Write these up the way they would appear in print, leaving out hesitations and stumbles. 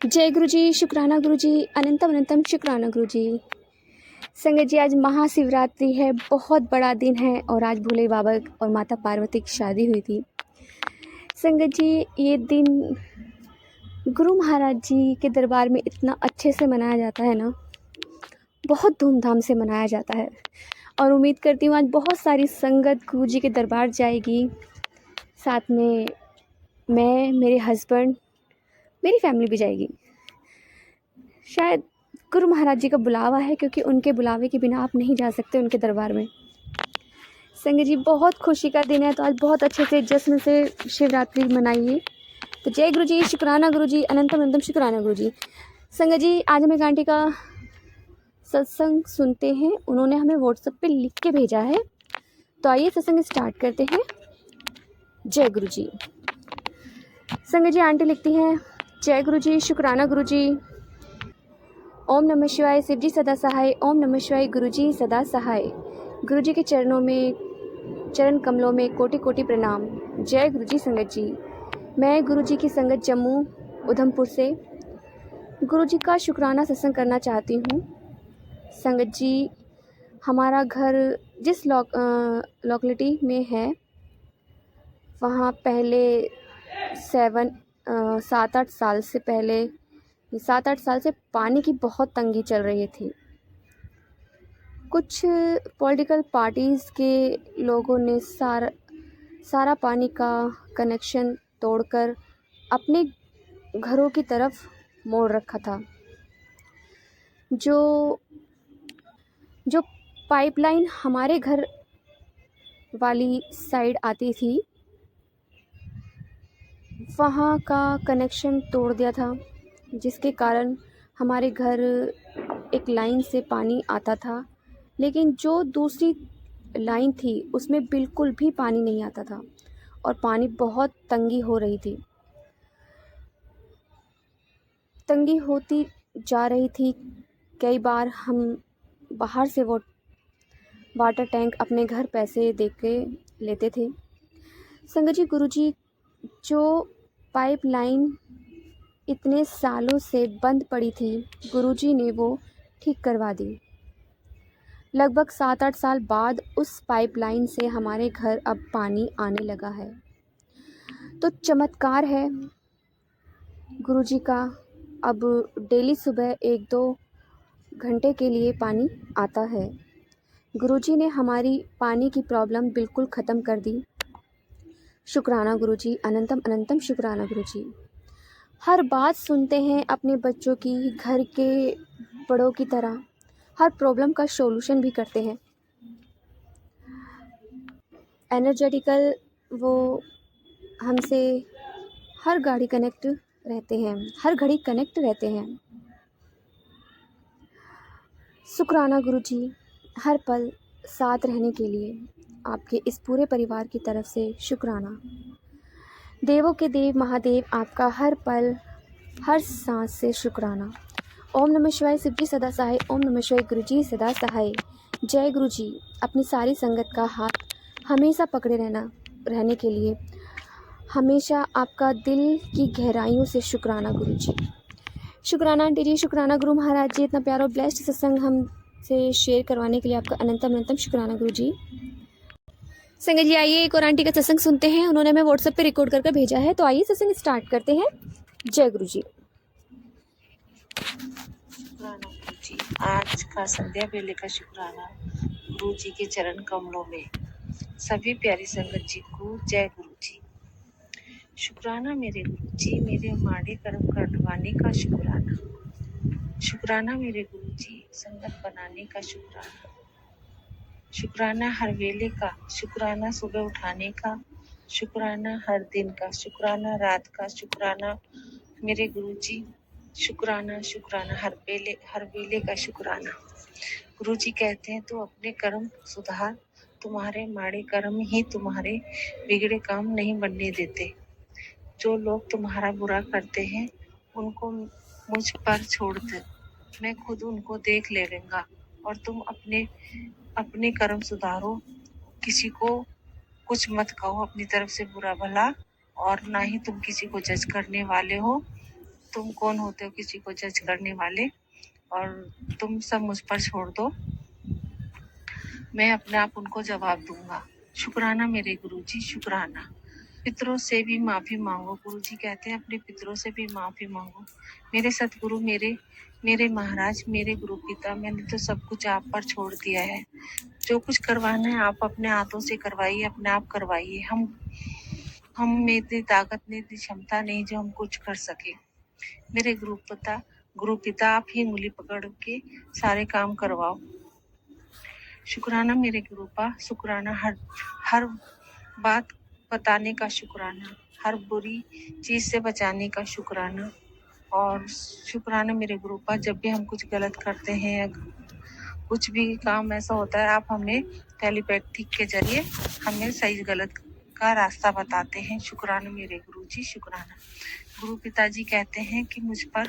जय गुरु जी, शुक्राना गुरु जी, अनंतम अनंतम शुक्राना गुरु जी। संगत जी, आज महाशिवरात्रि है, बहुत बड़ा दिन है और आज भोले बाबा और माता पार्वती की शादी हुई थी। संगत जी, ये दिन गुरु महाराज जी के दरबार में इतना अच्छे से मनाया जाता है ना, बहुत धूमधाम से मनाया जाता है। और उम्मीद करती हूँ आज बहुत सारी संगत गुरु जी के दरबार जाएगी, साथ में मैं, मेरे हस्बैंड, मेरी फैमिली भी जाएगी। शायद गुरु महाराज जी का बुलावा है, क्योंकि उनके बुलावे के बिना आप नहीं जा सकते उनके दरबार में। संगत जी, बहुत खुशी का दिन है, तो आज बहुत अच्छे से जश्न से शिवरात्रि मनाइए। तो जय गुरु जी, शुक्राना गुरु जी, अनंतम अनंतम शुक्राना गुरु जी। संगत जी, आज हम एक आंटी का सत्संग सुनते हैं, उन्होंने हमें व्हाट्सएप पे लिख के भेजा है। तो आइए सत्संग स्टार्ट करते हैं। जय गुरु जी। संगत जी, आंटी लिखती हैं, जय गुरु जी, शुक्राना गुरु जी, ओम नमः शिवाय, शिव जी सदा सहाय, ओम नमः शिवाय, गुरु जी सदा सहाय। गुरु जी के चरणों में, चरण कमलों में कोटि कोटि प्रणाम। जय गुरु जी। संगत जी, मैं गुरु जी की संगत जम्मू उधमपुर से गुरु जी का शुक्राना सत्संग करना चाहती हूँ। संगत जी, हमारा घर जिस लोकेलिटी में है, वहाँ पहले 7-8 साल से पहले 7-8 साल से पानी की बहुत तंगी चल रही थी। कुछ पॉलिटिकल पार्टीज़ के लोगों ने सारा पानी का कनेक्शन तोड़कर अपने घरों की तरफ मोड़ रखा था। जो पाइपलाइन हमारे घर वाली साइड आती थी, वहाँ का कनेक्शन तोड़ दिया था, जिसके कारण हमारे घर एक लाइन से पानी आता था, लेकिन जो दूसरी लाइन थी उसमें बिल्कुल भी पानी नहीं आता था और पानी बहुत तंगी हो रही थी। तंगी होती जा रही थी। कई बार हम बाहर से वो वाटर टैंक अपने घर पैसे दे के लेते थे। संगत जी, गुरुजी जो पाइपलाइन इतने सालों से बंद पड़ी थी, गुरुजी ने वो ठीक करवा दी। लगभग 7-8 साल बाद उस पाइपलाइन से हमारे घर अब पानी आने लगा है। तो चमत्कार है गुरुजी का। अब डेली सुबह 1-2 घंटे के लिए पानी आता है। गुरुजी ने हमारी पानी की प्रॉब्लम बिल्कुल ख़त्म कर दी। शुक्राना गुरुजी, अनंतम अनंतम शुक्राना गुरुजी। हर बात सुनते हैं अपने बच्चों की, घर के बड़ों की तरह हर प्रॉब्लम का सॉल्यूशन भी करते हैं। एनर्जेटिकल वो हमसे हर घड़ी कनेक्ट रहते हैं। शुक्राना गुरुजी, हर पल साथ रहने के लिए आपके इस पूरे परिवार की तरफ से शुक्राना। देवों के देव महादेव, आपका हर पल हर सांस से शुक्राना। ओम नमः शिवाय, शिव जी सदा सहाय, ओम नमः शिवाय, गुरु जी सदा सहाय। जय गुरु जी। अपनी सारी संगत का हाथ हमेशा पकड़े रहने के लिए हमेशा आपका दिल की गहराइयों से शुक्राना गुरु जी। शुक्राना आंटी जी, शुक्राना गुरु महाराज जी, इतना प्यारा और ब्लेस्ड सत्संग हमसे शेयर करवाने के लिए आपका अनंतम अनंतम शुक्राना गुरु जी। संगत जी, आइए एक और आंटी का सत्संग सुनते हैं, उन्होंने हमें व्हाट्सएप पे रिकॉर्ड करके भेजा है। तो आइए सत्संग स्टार्ट करते हैं। जय गुरु जी। शुक्राना गुरु जी। आज का संध्या बेले का शुक्राना गुरु जी के चरण कमलों में। सभी प्यारी संगत जी को जय गुरु जी। शुक्राना मेरे गुरु जी, मेरे माड़े कर्म कटवाने का शुक्राना। शुक्राना मेरे गुरु जी, संगत बनाने का शुक्राना। शुक्राना हर वेले का, शुक्राना सुबह उठाने का, शुक्राना हर दिन का, शुक्राना रात का, शुक्राना मेरे गुरु जी। शुक्राना शुक्राना हर वेले का शुक्राना। गुरु जी कहते हैं, तो अपने कर्म सुधार, तुम्हारे माड़े कर्म ही तुम्हारे बिगड़े काम नहीं बनने देते। जो लोग तुम्हारा बुरा करते हैं उनको मुझ पर छोड़ दे, मैं खुद उनको देख लेऊंगा। और तुम अपने कर्म सुधारो, किसी को कुछ मत कहो अपनी तरफ से बुरा भला, और ना ही तुम किसी को जज करने वाले हो। तुम कौन होते हो किसी को जज करने वाले, और तुम सब मुझ पर छोड़ दो, मैं अपने आप उनको जवाब दूंगा। शुक्राना मेरे गुरुजी, शुक्राना। पितरों से भी माफी मांगो। गुरुजी कहते हैं अपने पितरों से भी माफी मांगो। मेरे सतगुरु, मेरे मेरे महाराज, मेरे गुरु पिता, मैंने तो सब कुछ आप पर छोड़ दिया है। जो कुछ करवाना है आप अपने हाथों से करवाइए, अपने आप करवाइए। हम में इतनी ताकत नहीं, इतनी क्षमता नहीं जो हम कुछ कर सके। मेरे गुरु पिता आप ही उंगली पकड़ के सारे काम करवाओ। शुक्राना मेरे गुरुपा, शुक्राना। हर बात बताने का शुक्राना, हर बुरी चीज से बचाने का शुक्राना। और शुक्राना मेरे गुरुपा, जब भी हम कुछ गलत करते हैं या कुछ भी काम ऐसा होता है, आप हमें टेलीपैथी के जरिए हमें सही गलत का रास्ता बताते हैं। शुक्राना मेरे गुरुजी, शुक्राना। गुरु पिताजी कहते हैं कि मुझ पर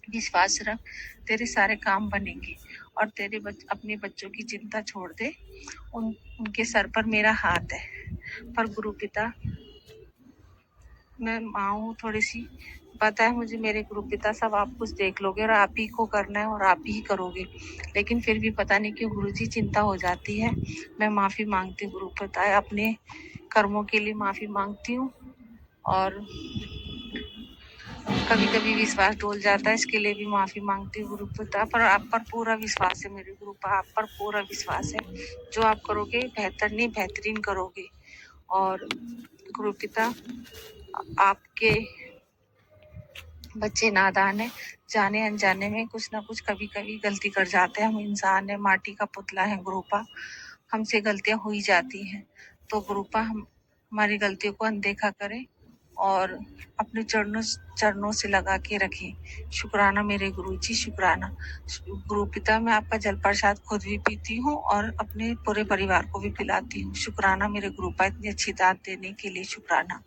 विश्वास रख, तेरे सारे काम बनेंगे, और तेरे अपने बच्चों की चिंता छोड़ दे, उनके सर पर मेरा हाथ है। पर गुरु पिता, मैं माँ हूँ थोड़ी सी, पता है मुझे मेरे गुरु पिता सब आप कुछ देख लोगे और आप ही को करना है और आप ही करोगे, लेकिन फिर भी पता नहीं क्यों गुरुजी चिंता हो जाती है। मैं माफी मांगती हूँ गुरु पिता, अपने कर्मों के लिए माफी मांगती हूँ, और कभी कभी विश्वास डोल जाता है, इसके लिए भी माफी मांगती हूँ गुरु पिता। पर आप पर पूरा विश्वास है मेरे गुरुपा, आप पर पूरा विश्वास है। जो आप करोगे बेहतर नहीं बेहतरीन करोगे। और गुरु पिता, आपके बच्चे नादान है, जाने अनजाने में कुछ ना कुछ कभी कभी गलती कर जाते हैं। हम इंसान है, माटी का पुतला है गुरुपा, हमसे गलतियां हो ही जाती हैं। तो गुरुपा हम हमारी गलतियों को अनदेखा करें और अपने चरणों से लगा के रखें। शुक्राना मेरे गुरुजी, शुक्राना। गुरु पिता, मैं आपका जल प्रसाद खुद भी पीती हूँ और अपने पूरे परिवार को भी पिलाती हूँ। शुक्राना मेरे गुरुपा, इतनी अच्छी दात देने के लिए शुक्राना।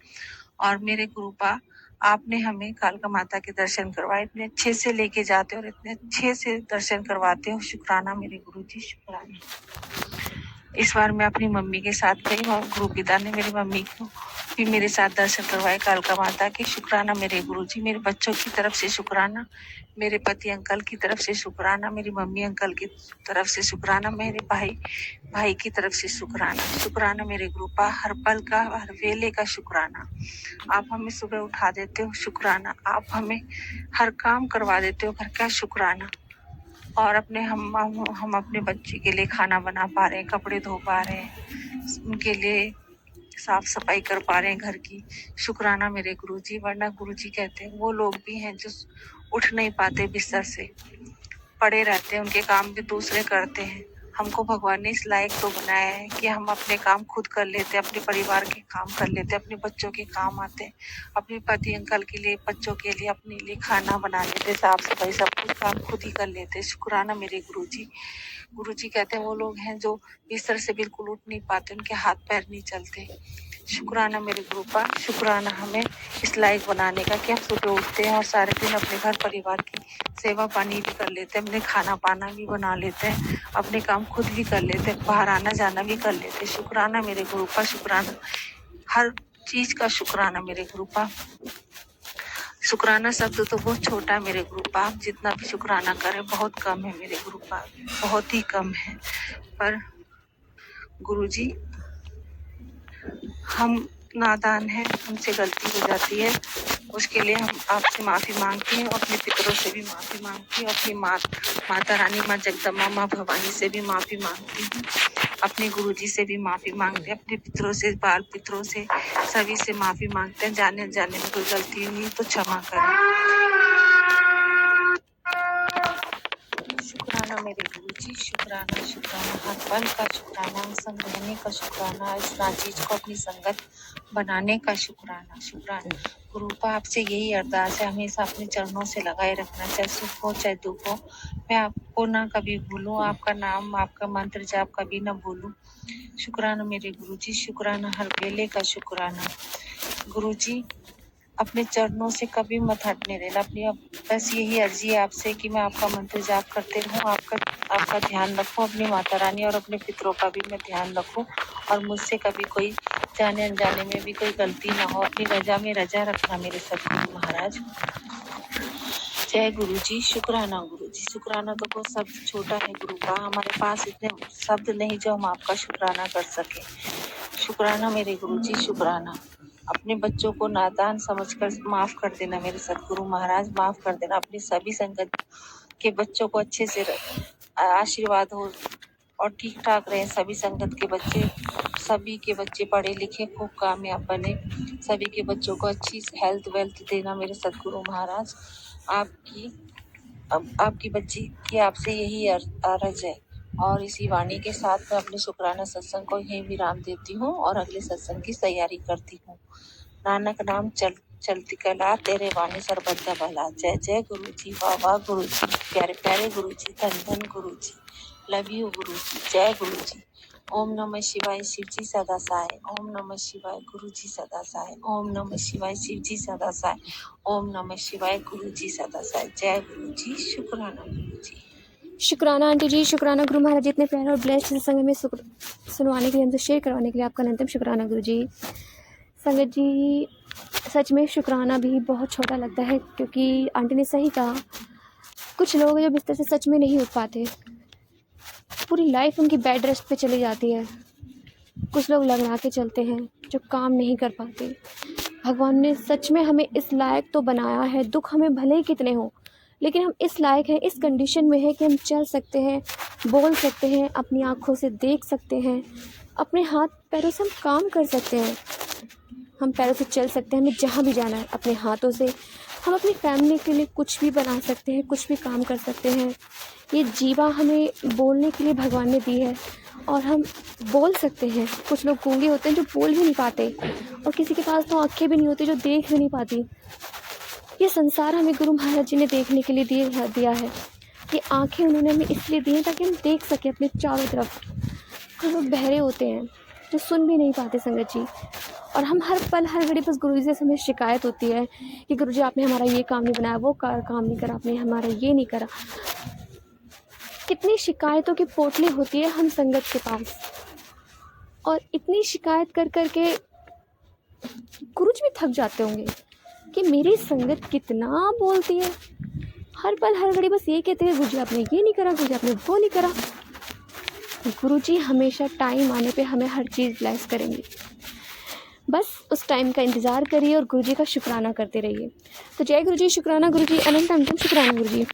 और मेरे गुरुपा, आपने हमें कालका माता के दर्शन करवाए, इतने अच्छे से लेके जाते हो और इतने अच्छे से दर्शन करवाते हो। शुक्राना मेरे गुरुजी, शुक्राना। इस बार मैं अपनी मम्मी के साथ गई और गुरु पिता ने मेरी मम्मी को भी मेरे साथ दर्शन करवाए कालका माता के। शुक्राना मेरे गुरुजी, मेरे बच्चों की तरफ से शुक्राना, मेरे पति अंकल की तरफ से शुक्राना, मेरी मम्मी अंकल की तरफ से शुक्राना, मेरे भाई की तरफ से शुक्राना। शुक्राना मेरे गुरुपा, हर पल का हर वेले का शुक्राना। आप हमें सुबह उठा देते हो, शुक्राना। आप हमें हर काम करवा देते हो घर का, शुक्राना। और हम अपने बच्चे के लिए खाना बना पा रहे हैं, कपड़े धो पा रहे हैं, उनके लिए साफ सफाई कर पा रहे हैं घर की। शुक्राना मेरे गुरुजी। वरना गुरुजी कहते हैं वो लोग भी हैं जो उठ नहीं पाते बिस्तर से, पड़े रहते हैं, उनके काम भी दूसरे करते हैं। हमको भगवान ने इस लायक तो बनाया है कि हम अपने काम खुद कर लेते, अपने परिवार के काम कर लेते, अपने बच्चों के काम आते, अपने पति अंकल के लिए, बच्चों के लिए, अपने लिए खाना बना लेते, साफ सफाई सब कुछ काम खुद ही कर लेते। शुक्राना मेरे गुरुजी। गुरुजी कहते हैं वो लोग हैं जो बिस्तर से बिल्कुल उठ नहीं पाते, उनके हाथ पैर नहीं चलते। शुक्राना मेरे गुरुपा, शुक्राना हमें इस लायक बनाने का कि हम सुबह उठते हैं और सारे दिन अपने घर परिवार की सेवा पानी भी कर लेते हैं, अपने खाना पाना भी बना लेते हैं, अपने काम खुद भी कर लेते हैं, बाहर आना जाना भी कर लेते हैं। शुक्राना मेरे गुरुपा, शुक्राना। हर चीज का शुक्राना मेरे गुरुपा। शुक्राना शब्द तो बहुत छोटा है मेरे गुरुपा, आप जितना भी शुक्राना करें बहुत कम है मेरे गुरुपा, बहुत ही कम है। पर गुरुजी, हम नादान हैं, हमसे गलती हो जाती है, उसके लिए हम आपसे माफ़ी मांगते हैं, अपने पितरों से भी माफ़ी मांगती हूँ, अपनी माता रानी, माँ जगदम्बा, माँ भवानी से भी माफ़ी मांगती हूँ, अपने गुरुजी से भी माफ़ी मांगते हैं, अपने पितरों से, बाल पितरों से, सभी से माफ़ी मांगते हैं। जाने जाने में कोई गलती हुई तो क्षमा करें। शुक्राना मेरे गुरुजी, शुक्राना, शुक्राना। हर पल का शुक्राना, संग रहने का शुक्राना, इस चीज को अपनी संगत बनाने का शुक्राना। शुक्राना गुरुपा, आपसे यही अरदास है, हमेशा अपने चरणों से लगाए रखना, चाहे सुख हो चाहे दुख हो, मैं आपको ना कभी भूलूं, आपका नाम, आपका मंत्र जाप कभी ना भूलूं। शुक्राना मेरे गुरुजी, शुक्राना। हर वेले का शुक्राना। गुरुजी, अपने चरणों से कभी मत हटने देना, अपनी बस यही अर्जी है आपसे कि मैं आपका मंत्र जाप करते रहूं, आपका ध्यान रखूं, अपनी माता रानी और अपने पितरों का भी मैं ध्यान रखूं, और मुझसे कभी कोई जाने अनजाने में भी कोई गलती ना हो। अपनी रजा में रजा रखना मेरे सतगुरु महाराज। जय गुरु जी, शुक्राना गुरु जी। शुक्राना तो बहुत शब्द छोटा है गुरु का, हमारे पास इतने शब्द नहीं जो हम आपका शुक्राना कर सके। शुक्राना मेरे गुरु जी, शुक्राना। अपने बच्चों को नादान समझकर माफ कर देना मेरे सदगुरु महाराज, माफ कर देना। अपनी सभी संगत के बच्चों को अच्छे से आशीर्वाद हो और ठीक ठाक रहे सभी संगत के बच्चे, सभी के बच्चे पढ़े लिखे खूब कामयाब बने, सभी के बच्चों को अच्छी हेल्थ वेल्थ देना मेरे सदगुरु महाराज। आपकी बच्ची की आपसे यही अर्ज है। और इसी वाणी के साथ मैं अपने शुक्राना सत्संग को यही विराम देती हूँ और अगले सत्संग की तैयारी करती हूँ। नानक नाम चलती कला, तेरे वाणी सर्वदा भला। जय जय गुरु जी, वाह वाह गुरु जी, प्यारे प्यारे गुरु जी, धन धन गुरु जी, लव यू गुरु जी, जय गुरु जी। ओम नमः शिवाय, शिव जी सदा सहाय। ओम नमः शिवाय, गुरु जी सदा सहाय। ओम नमः शिवाय, शिव जी सदा सहाय। ओम नमः शिवाय, गुरु जी सदा सहाय। जय गुरु जी, शुक्राना गुरु जी। शुक्राना आंटी जी, शुक्राना गुरु महाराज, इतने प्यारे और ब्लेस्ड संग में सुनवाने के लिए, हमसे शेयर करवाने के लिए आपका अनंतम शुक्राना गुरु जी। संगत जी, सच में शुक्राना भी बहुत छोटा लगता है, क्योंकि आंटी ने सही कहा, कुछ लोग जो बिस्तर से सच में नहीं उठ पाते, पूरी लाइफ उनकी बेड रेस्ट पे चली जाती है। कुछ लोग लंगड़ा के चलते हैं जो काम नहीं कर पाते। भगवान ने सच में हमें इस लायक तो बनाया है, दुख हमें भले ही कितने हों, लेकिन हम इस लायक हैं, इस कंडीशन में है कि हम चल सकते हैं, बोल सकते हैं, अपनी आँखों से देख सकते हैं, अपने हाथ पैरों से हम काम कर सकते हैं। हम पैरों से चल सकते हैं, हमें जहाँ भी जाना है। अपने हाथों से हम अपनी फैमिली के लिए कुछ भी बना सकते हैं, कुछ भी काम कर सकते हैं। ये जीवा हमें बोलने के लिए भगवान ने दी है और हम बोल सकते हैं। कुछ लोग गूंगे होते हैं जो बोल भी नहीं पाते, और किसी के पास तो आँखें भी नहीं होती जो देख भी नहीं पाती। ये संसार हमें गुरु महाराज जी ने देखने के लिए दिया है। ये आँखें उन्होंने हमें इसलिए दी हैं ताकि हम देख सकें अपने चारों तरफ। हम लोग बहरे होते हैं जो सुन भी नहीं पाते संगत जी, और हम हर पल हर घड़ी बस गुरु जी से हमें शिकायत होती है कि गुरु जी आपने हमारा ये काम नहीं बनाया, वो काम नहीं करा, आपने हमारा ये नहीं करा। कितनी शिकायतों की पोटली होती है हम संगत के पास, और इतनी शिकायत कर कर के गुरु जी भी थक जाते होंगे कि मेरी संगत कितना बोलती है। हर पल हर घड़ी बस ये कहते हैं, गुरु जी आपने ये नहीं करा, गुरु जी आपने वो नहीं करा। गुरु जी हमेशा टाइम आने पे हमें हर चीज़ ब्लेस करेंगे। बस उस टाइम का इंतज़ार करिए और गुरु जी का शुक्राना करते रहिए। तो जय गुरु जी, शुक्राना गुरु जी, अनंत अंतम शुक्राना गुरु जी।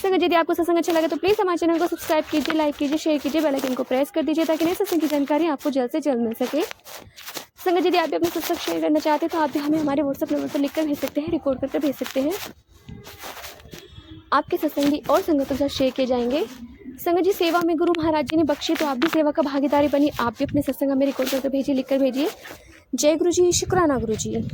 संगत, यदि आपको सत्संग अच्छा लगे तो प्लीज़ हमारे चैनल को सब्सक्राइब कीजिए, लाइक कीजिए, शेयर कीजिए, बेल आइकन को प्रेस कर दीजिए ताकि नए सत्संग की जानकारी आपको जल्द से जल्द मिल सके। संगत, यदि आप भी अपना सत्संग शेयर करना चाहते हैं तो आप भी हमें हमारे व्हाट्सएप नंबर पर लिखकर भेज सकते हैं, रिकॉर्ड करके भेज सकते हैं। आपके सत्संग भी और संगतों के साथ शेयर किए जाएंगे। संगत जी, सेवा में गुरु महाराज जी ने बख्शी, तो आप भी सेवा का भागीदारी बनी। आप भी अपने सत्संग में रिकॉर्ड करके भेजिए, लिखकर भेजिए। जय गुरु जी, शुक्राना गुरु जी।